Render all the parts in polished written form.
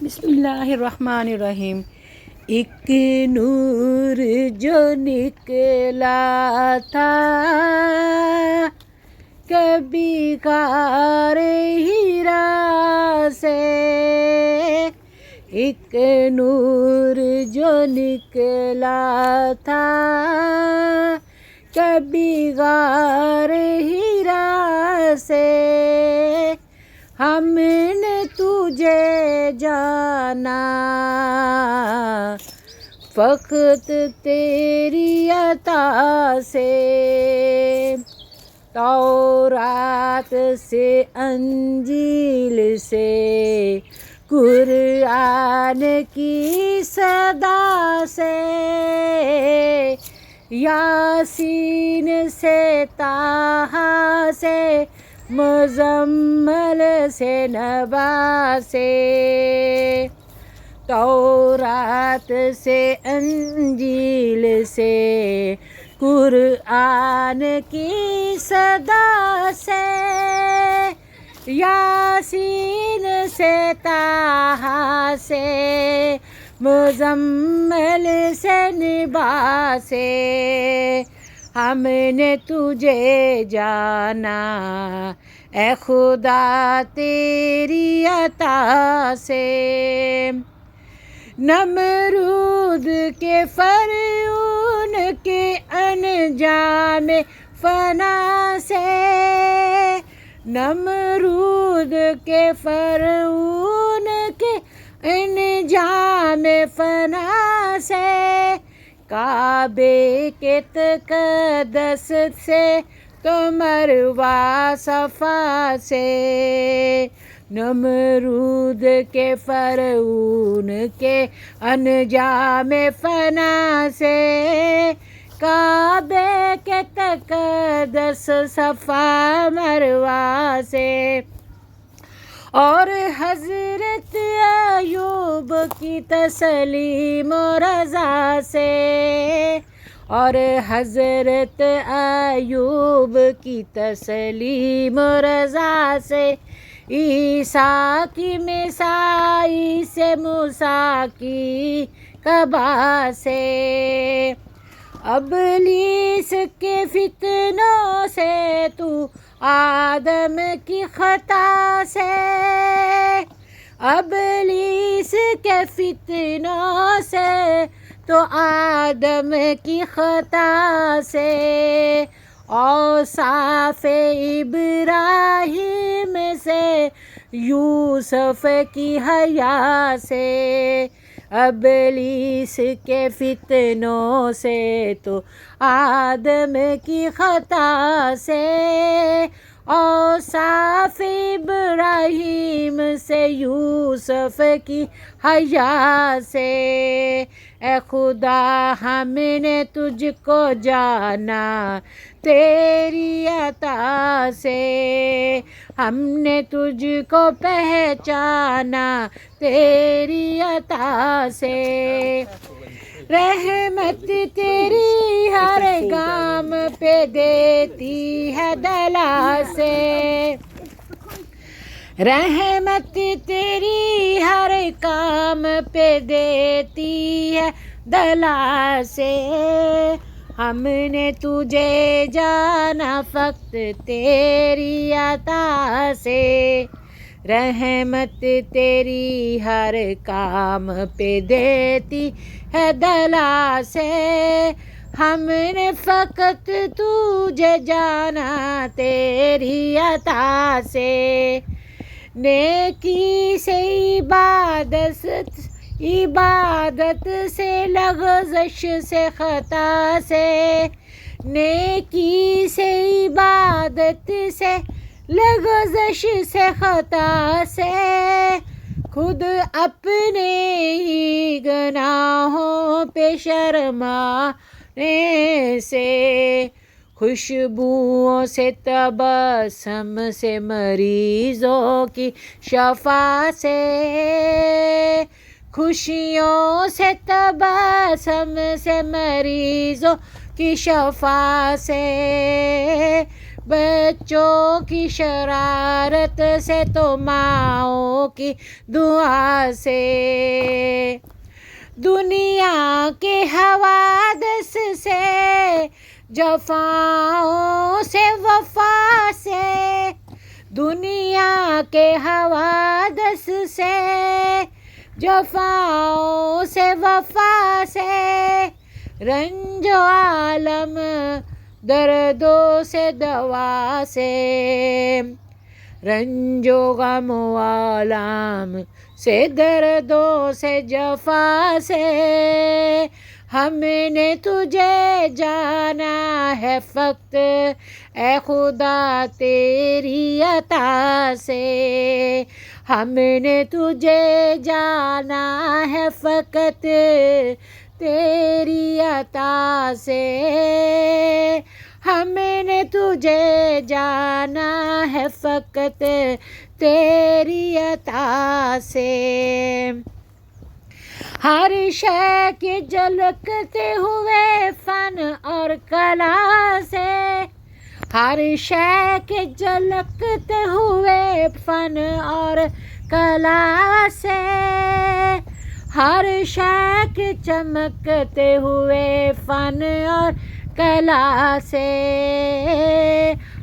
بسم اللہ الرحمن الرحیم۔ ایک نور جو نکلا تھا کبھی غار ہیرا سے، ایک نور جو نکلا تھا کبھی غار ہیرا سے، ہم نے تجھے جانا فقط تیری عطا سے، تورات سے انجیل سے قرآن کی صدا سے، یاسین سے طٰہٰ سے مزمل سے نبا سے، تورات سے انجیل سے قرآن کی صدا سے، یاسین سے طٰہٰ سے مزمل سے نبا سے، ہم نے تجھے جانا اے خدا تیری عطا سے، نمرود کے فرعون کے انجام فنا سے، نمرود کے فرعون کے انجام فنا سے، کعبے کے تقدس سے تو مروہ صفا سے، نمرود کے فرعون کے انجام فنا سے، کعبے کے تقدس صفا مروہ سے، اور حضرت ایوب کی تسلیم و رضا سے، اور حضرت ایوب کی تسلیم و رضا سے، عیسیٰ کی مسائی سے موسیٰ کی قبا سے، ابلیس کے فتنوں سے تو آدم کی خطا سے، ابلیس کے فتنوں سے تو آدم کی خطا سے، اوصاف ابراہیم سے یوسف کی حیا سے، ابلیس کے فتنوں سے تو آدم کی خطا سے، اوصاف ابراہیم سے یوسف کی حیا سے، اے خدا ہم نے تجھ کو جانا تیری عطا سے، ہم نے تجھ کو پہچانا تیری عطا سے، رحمت تیری ہر گام پہ دیتی ہے دلا سے، رحمت تیری ہر کام پہ دیتی ہے دلا سے، ہم نے تجھے جانا فقط تیری عطا سے، رحمت تیری ہر کام پہ دیتی ہے دلا سے، ہم نے فقط تجھے جانا تیری عطا سے، نیکی سے عبادت سے لغزش سے خطا سے، نیکی سے عبادت سے لغزش سے خطا سے، خود اپنے ہی گناہوں پہ شرمانے سے، خوشبوؤں سے تبسم سے مریضوں کی شفا سے، خوشیوں سے تبسم سے مریضوں کی شفا سے، بچوں کی شرارت سے تو ماؤں کی دعا سے، دنیا کے حوادث سے، جفاؤں سے وفا سے، دنیا کے حوادث سے، جفاؤں سے وفا سے، رنج و عالم دردوں سے دوا سے، رنج و غم و عالم سے دردوں سے جفا سے، ہم نے تجھے جانا ہے فقط اے خدا تیری عطا سے، ہم نے تجھے جانا ہے فقط تیری عطا سے، ہم نے تجھے جانا ہے فقط تیری عطا سے، ہر شے کے جھلکتے ہوئے فن اور کلا سے، ہر شے کے جھلکتے ہوئے فن اور کلا سے، ہر شے کے چمکتے ہوئے فن اور کلا سے،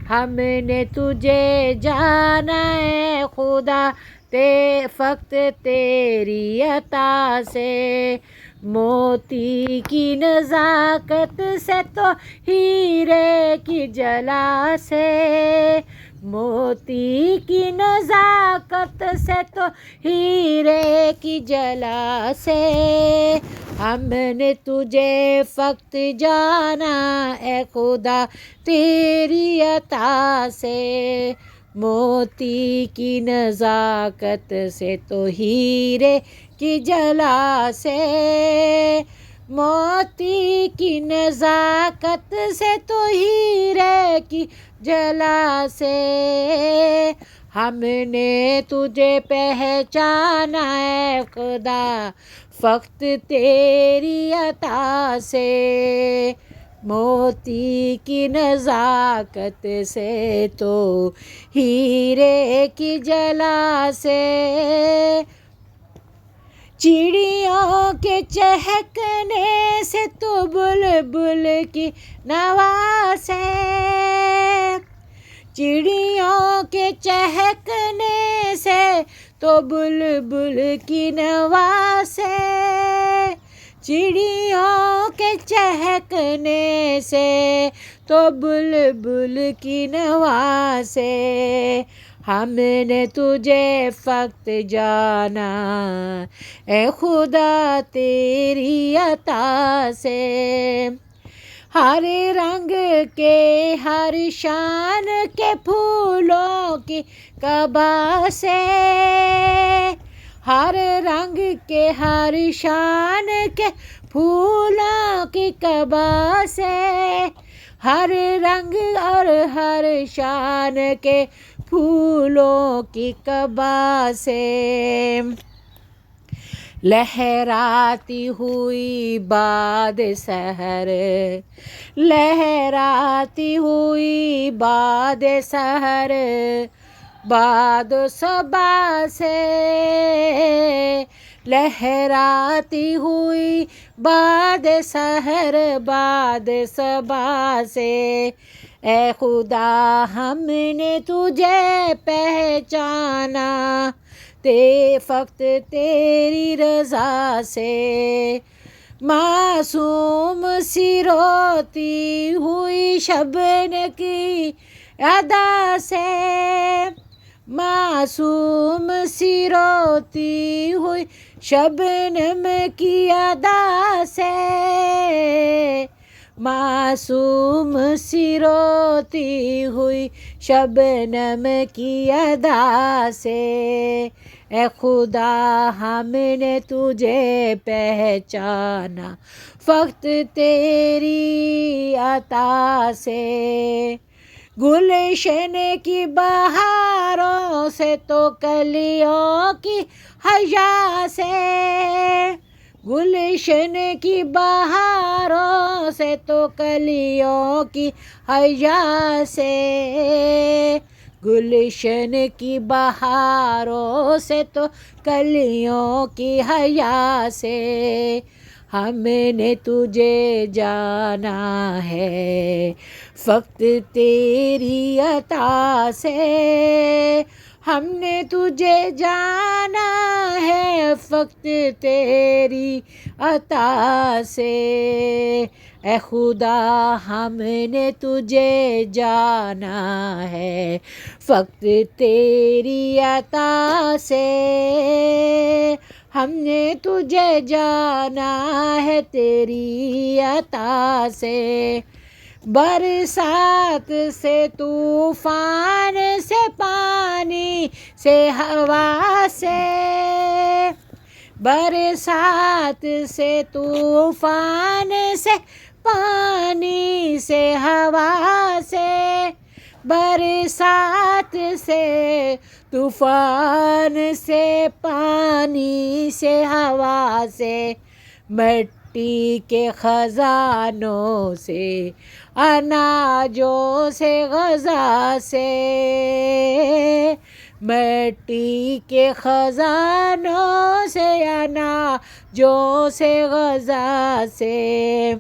ہم نے تجھے جانا ہے خدا فقط تیری عطا سے، موتی کی نزاکت سے تو ہیرے کی جلا سے، موتی کی نزاکت سے تو ہیرے کی جلا سے، ہم نے تجھے فقط جانا اے خدا تیری عطا سے، موتی کی نزاکت سے تو ہیرے کی جلا سے، موتی کی نزاکت سے تو ہیرے کی جلا سے، ہم نے تجھے پہچانا ہے خدا فقط تیری عطا سے، موتی کی نزاکت سے تو ہیرے کی جلا سے، چڑیوں کے چہکنے سے تو بلبل کی نوا سے، چڑیوں کے چہکنے سے تو بلبل کی نوا سے، چڑیوں کے چہکنے سے تو بلبل کی نوا سے، ہم نے تجھے فقط جانا اے خدا تیری عطا سے، ہر رنگ کے ہر شان کے پھولوں کی قبا سے، ہر رنگ کے ہر شان کے پھولوں کی قبا سے، ہر رنگ اور ہر شان کے پھولوں کی قبا سے، لہراتی ہوئی باد سحر، لہراتی ہوئی باد سحر، باد صبا سے، لہراتی ہوئی باد سحر، باد صبا سے، اے خدا ہم نے تجھے پہچانا فقط تیری رضا سے، معصوم سی روتی ہوئی شبنم کی ادا سے، معصوم سی روتی ہوئی شبنم کی ادا سے، معصوم سی روتی ہوئی شبنم کی ادا سے، اے خدا ہم نے تجھے پہچانا فقط تیری عطا سے، گلشن کی بہاروں سے تو کلیوں کی حیا سے، گلشن کی بہاروں سے تو کلیوں کی حیا سے، گلشن کی بہاروں سے تو کلیوں کی حیا سے، ہم نے تجھے جانا ہے فقط تیری عطا سے، ہم نے تجھے جانا ہے فقط تیری عطا سے، اے خدا ہم نے تجھے جانا ہے فقط تیری عطا سے، ہم نے تجھے جانا ہے تیری عطا سے، برسات سے طوفان سے پانی سے ہوا سے، برسات سے طوفان سے پانی سے ہوا سے، برسات سے طوفان سے پانی سے ہوا سے، مٹی کے خزانوں سے اناجوں سے غذا سے، مٹی کے خزانوں سے اناجوں سے غذا سے،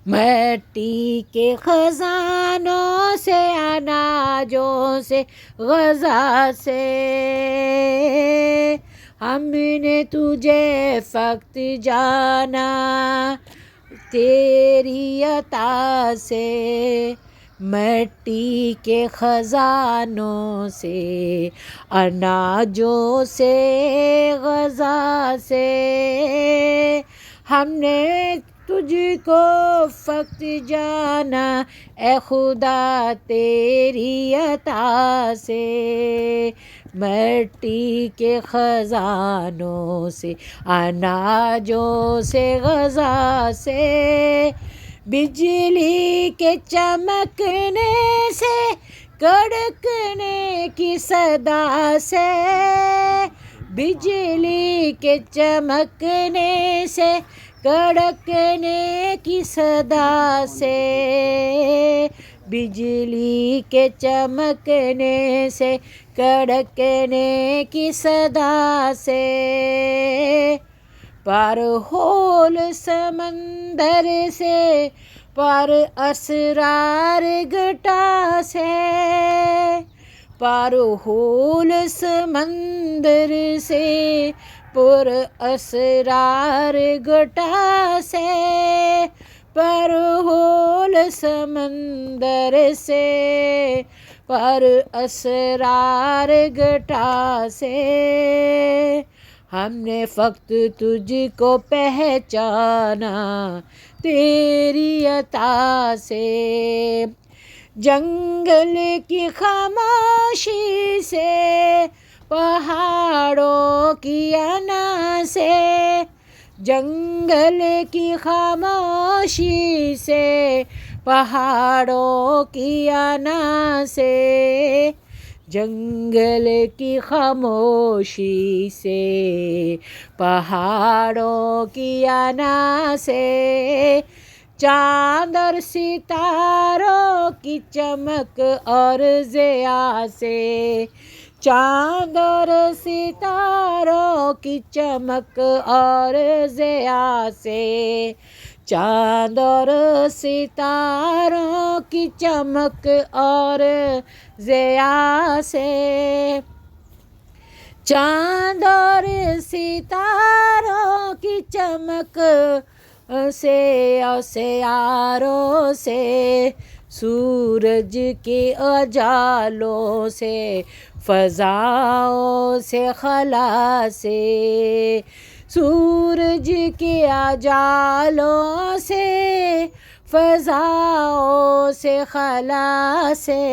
مٹی کے خزانوں سے اناجوں سے غذا سے، ہم نے تجھے فقط جانا تیری عطا سے، مٹی کے خزانوں سے اناجوں سے غذا سے، ہم نے تجھ کو فقط جانا اے خدا تیری عطا سے، مٹی کے خزانوں سے اناجوں سے غذا سے، بجلی کے چمکنے سے کڑکنے کی صدا سے، بجلی کے چمکنے سے کڑکنے کی صدا سے، بجلی کے چمکنے سے کڑکنے کی صدا سے، پر ہول سمندر سے پر اسرار گھٹا سے، پر ہول سمندر سے پر اسرار گھٹا سے، پر ہول سمندر سے پر اسرار گھٹا سے، ہم نے فقط تجھ کو پہچانا تیری عطا سے، جنگل کی خاموشی سے پہاڑوں کی انا سے، جنگل کی خاموشی سے پہاڑوں کی انا سے، جنگل کی خاموشی سے پہاڑوں کی انا سے، چاند اور ستاروں کی چمک اور ضیاء سے، چاند اور ستاروں کی چمک اور ضیاء سے، چاند اور ستاروں کی چمک اور ضیاء سے، چاند اور ستاروں کی چمک سے اور سیاروں سے، سورج کے اجالوں سے فضاؤں سے خلا سے، سورج کے اجالوں سے فضاؤں سے خلا سے،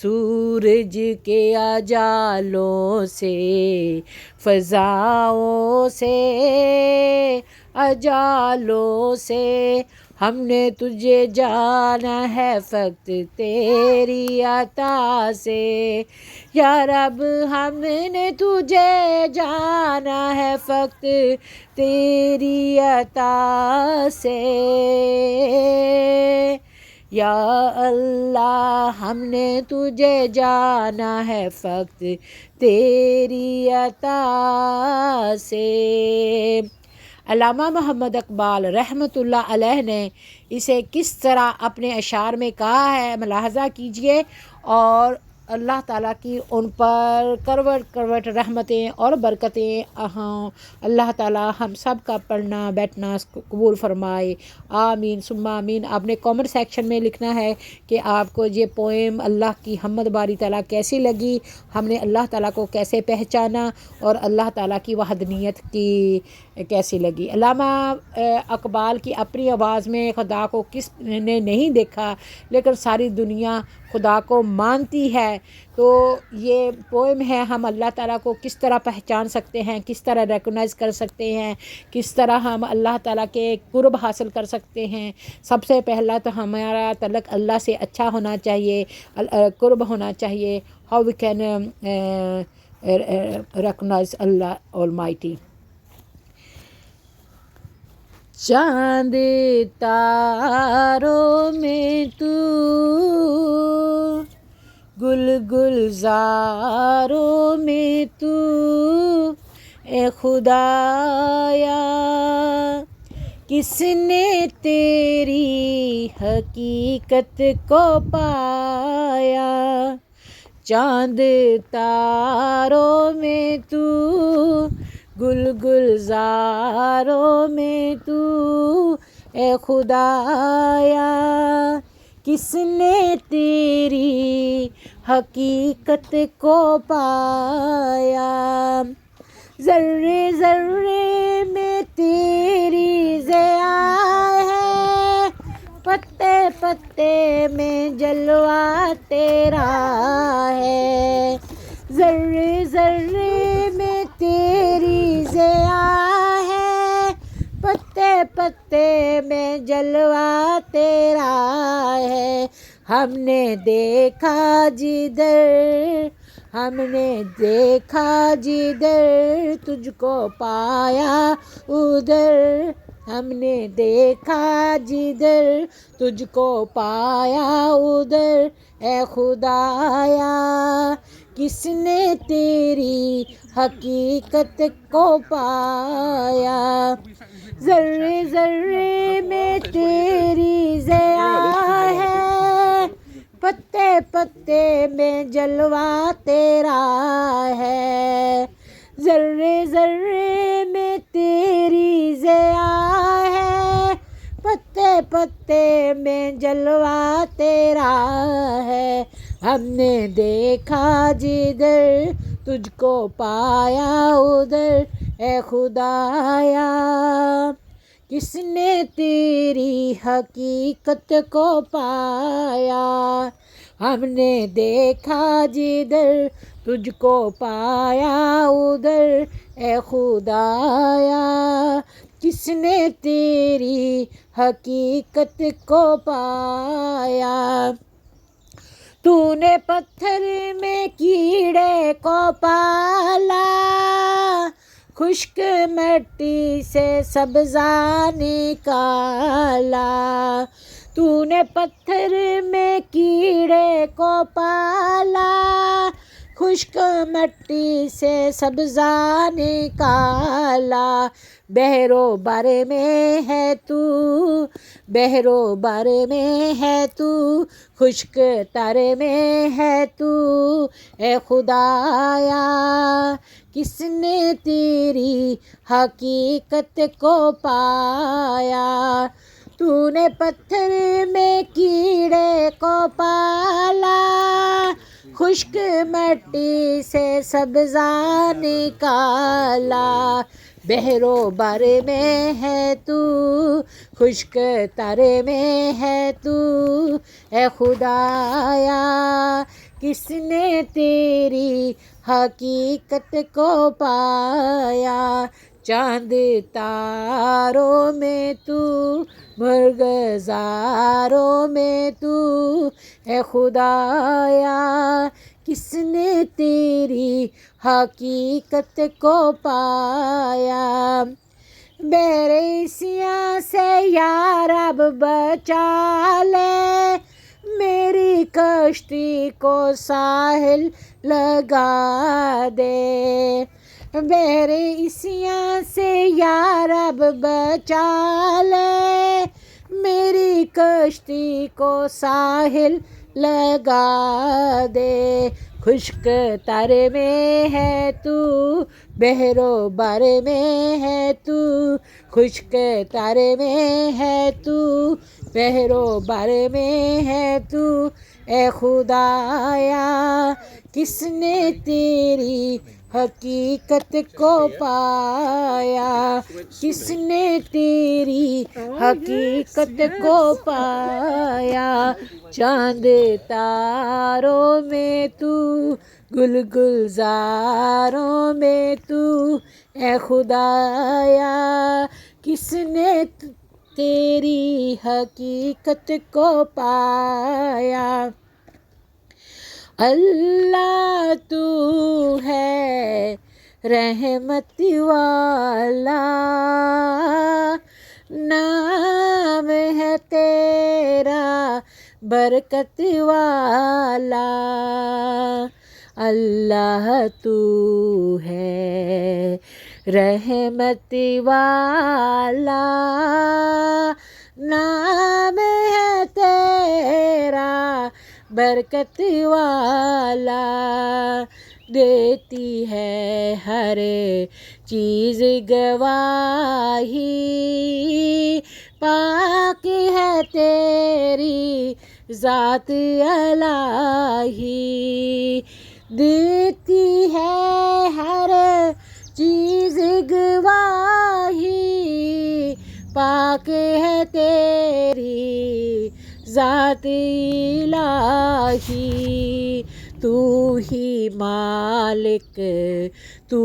سورج کے اجالوں سے فضاؤں سے اجالوں سے، ہم نے تجھے جانا ہے فقط تیری عطا سے، یا رب ہم نے تجھے جانا ہے فقط تیری عطا سے، یا اللہ ہم نے تجھے جانا ہے فقط تیری عطا سے۔ علامہ محمد اقبال رحمۃ اللہ علیہ نے اسے کس طرح اپنے اشعار میں کہا ہے، ملاحظہ کیجئے، اور اللہ تعالیٰ کی ان پر کروٹ کروٹ رحمتیں اور برکتیں ہوں۔ اللہ تعالیٰ ہم سب کا پڑھنا بیٹھنا قبول فرمائے، آمین ثم آمین۔ آپ نے کامنٹ سیکشن میں لکھنا ہے کہ آپ کو یہ پوئم اللہ کی حمد باری تعالیٰ کیسی لگی، ہم نے اللہ تعالیٰ کو کیسے پہچانا، اور اللہ تعالیٰ کی وحدانیت کی کیسی لگی۔ علامہ اقبال کی اپنی آواز میں خدا کو کس نے نہیں دیکھا لیکن ساری دنیا خدا کو مانتی ہے، تو یہ پوئم ہے ہم اللہ تعالیٰ کو کس طرح پہچان سکتے ہیں، کس طرح ریکگنائز کر سکتے ہیں، کس طرح ہم اللہ تعالیٰ کے قرب حاصل کر سکتے ہیں۔ سب سے پہلا تو ہمارا تعلق اللہ سے اچھا ہونا چاہیے، قرب ہونا چاہیے۔ How we can recognize Allah almighty. چاند تاروں میں تو، گل گلزاروں میں تو، اے خدایا کس نے تیری حقیقت کو پایا، چاند تاروں میں تو، گل گلزاروں میں تو، اے خدایا کس نے تیری حقیقت کو پایا، ذرے ذرے میں تیری ضیاء ہے، پتے پتے میں جلوہ تیرا ہے، ذرے ذرے میں تیری ضیاء ہے، پتے پتے میں جلوہ تیرا ہے، ہم نے دیکھا جدھر، ہم نے دیکھا جدھر تجھ کو پایا ادھر، ہم نے دیکھا جدھر تجھ کو پایا ادھر، اے خدایا کس نے تیری حقیقت کو پایا، ذرے ذرے میں تیری ضیاء ہے، پتے پتے میں جلوہ تیرا ہے، ذرے ذرے میں تیری ضیاء ہے، پتے پتے میں جلوہ تیرا ہے، ہم نے دیکھا جدھر تجھ کو پایا ادھر، اے خدایا کس نے تیری حقیقت کو پایا، ہم نے دیکھا جدھر تجھ کو پایا ادھر، اے خدایا کس نے تیری حقیقت کو پایا، تو نے پتھر میں کیڑے کو پالا، خشک مٹی سے سبزہ نکالا، تو نے پتھر میں کیڑے کو پالا، خشک مٹی سے سبزہ نکالا، بحر و بر میں ہے تو، بحر و بر میں ہے تو، خشک تر میں ہے تو، اے خدایا کس نے تیری حقیقت کو پایا، تو نے پتھر میں کیڑے کو پالا، خشک مٹی سے سبزہ نکالا، بحر و بر میں ہے تو، خشک تر میں ہے تو، اے خدایا کس نے تیری حقیقت کو پایا، چاند تاروں میں تو، مرغزاروں میں تو ہے خدایا، کس نے تیری حقیقت کو پایا؟ بیریسیاں سے یا رب بچا لے، میری کشتی کو ساحل لگا دے۔ بیریسیاں سے یا رب بچا لے، میری کشتی کو ساحل لگا دے۔ خشک تر میں ہے تو، بحر و بر میں ہے تو، خشک تر میں ہے تو، بحر و بر میں ہے تو، اے خدایا کس نے تیری حقیقت کو پایا؟ کس نے تیری حقیقت کو پایا؟ چاند تاروں میں تو، گل گلزاروں میں تو، اے خدایا کس نے تیری حقیقت کو پایا؟ اللہ تو ہے رحمت والا، نام ہے تیرا برکت والا۔ اللہ تو ہے رحمت والا، نام ہے تیرا برکت والا۔ دیتی ہے ہر چیز گواہی، پاک ہے تیری ذات الہی۔ دیتی ہے ہر چیز گواہی، پاک ہے تیری ذات الہی۔ تو ہی مالک، تو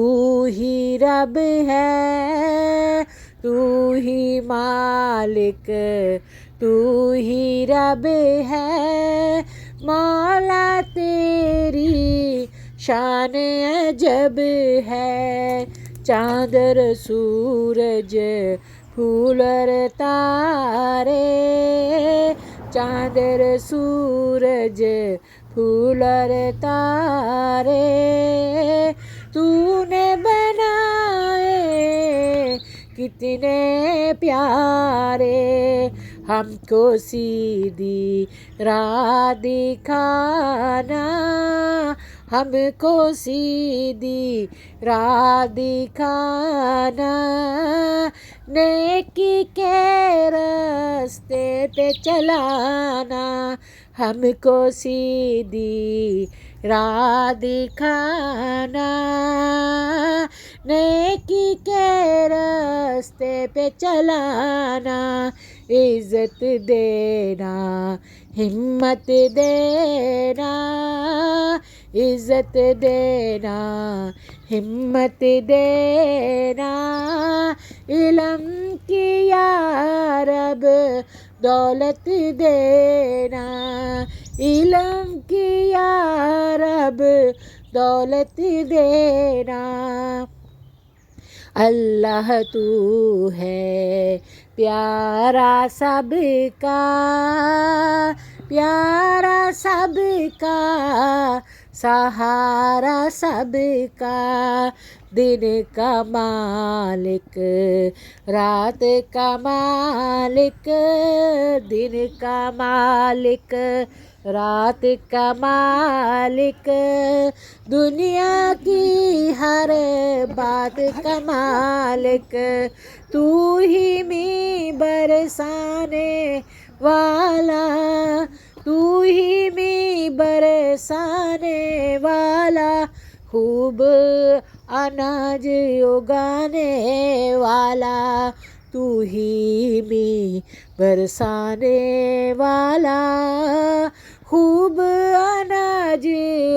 ہی رب ہے، تو ہی مالک، تو ہی رب ہے۔ مولا تیری شان عجب ہے، چاند اور سورج پھول اور تارے، چاند اور سورج پھول اور تارے، تو نے بنائے کتنے پیارے۔ ہم کو سیدھی راہ دکھانا، ہم کو سیدھی راہ دکھانا، نیکی کے راستے پہ چلانا، ہم کو سیدھی راہ دکھانا، نیکی کے راستے پہ چلانا۔ عزت دینا، ہمت دینا، عزت دینا، ہمت دینا، علم کی یا رب دولت دینا، علم کی یا رب دولت دینا۔ اللہ تو ہے پیارا سب کا، پیارا سب کا، سہارا سب کا، دن کا مالک، رات کا مالک، دن کا مالک، رات کا مالک، دنیا کی ہر بات کا مالک، تو ہی می برسانے والا، تو ہی می برسانے والا، خوب اناج اگانے والا، تو ہی می برسانے والا، خوب اناج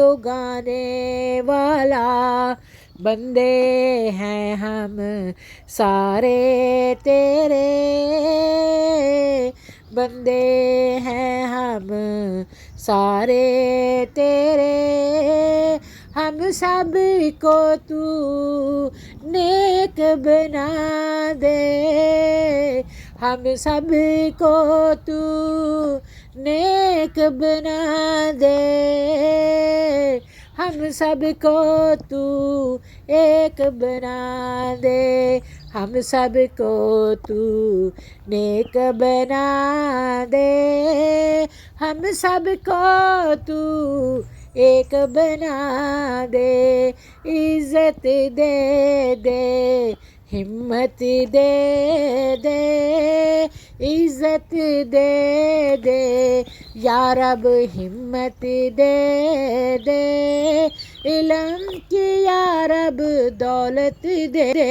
اگانے والا۔ بندے ہیں ہم سارے تیرے، بندے ہیں ہم سارے تیرے، ہم سب کو تو نیک بنا دے، ہم سب کو تو نیک بنا دے، ہم سب کو تو ایک بنا دے، ہم سب کو تو نیک بنا دے، ہم سب کو تو ایک بنا دے، عزت دے دے، ہمت دے دے، عزت دے دے یا رب، ہمت دے دے، علم کی یا رب دولت دے دے۔